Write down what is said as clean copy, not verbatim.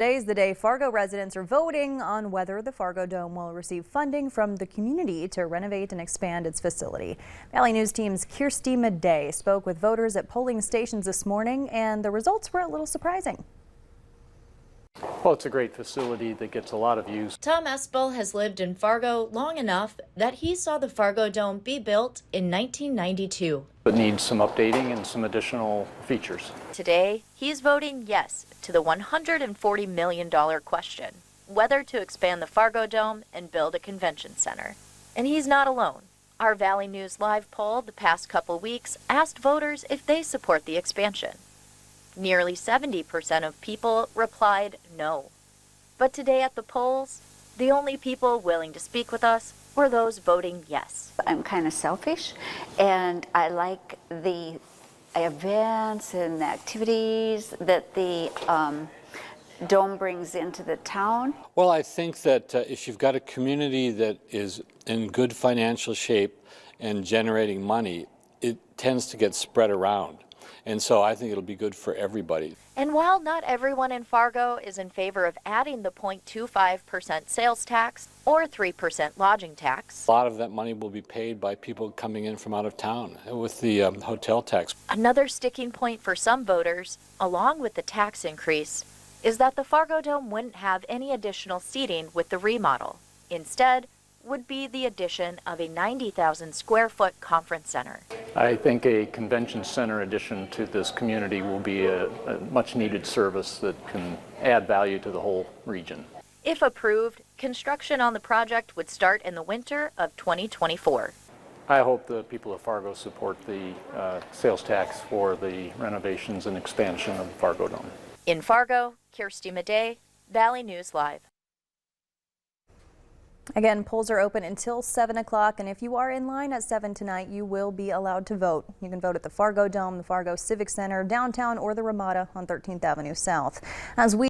Today's the day Fargo residents are voting on whether the Fargodome will receive funding from the community to renovate and expand its facility. Valley News Team's Kirsty Midday spoke with voters at polling stations this morning, and the results were a little surprising. Well, it's a great facility that gets a lot of use. Tom Espel has lived in Fargo long enough that he saw the Fargodome be built in 1992. It needs some updating and some additional features. Today, he's voting yes to the $140 million question, whether to expand the Fargodome and build a convention center. And he's not alone. Our Valley News Live poll the past couple weeks asked voters if they support the expansion. Nearly 70% of people replied no. But today at the polls, the only people willing to speak with us were those voting yes. I'm kind of selfish, and I like the events and the activities that the dome brings into the town. Well, I think that if you've got a community that is in good financial shape and generating money, it tends to get spread around. And so I think it'll be good for everybody. And while not everyone in Fargo is in favor of adding the 0.25% sales tax or 3% lodging tax, A lot of that money will be paid by people coming in from out of town with the hotel tax. another sticking point for some voters, along with the tax increase, is that the Fargodome wouldn't have any additional seating with the remodel. Instead, would be the addition of a 90,000 square foot conference center. I think a convention center addition to this community will be a much needed service that can add value to the whole region. If approved, construction on the project would start in the winter of 2024. I hope the people of Fargo support the sales tax for the renovations and expansion of the Fargodome. In Fargo, Kirsty Midday, Valley News Live. Again, polls are open until 7 o'clock, and if you are in line at 7 tonight, you will be allowed to vote. You can vote at the Fargodome, the Fargo Civic Center, downtown, or the Ramada on 13th Avenue South. As we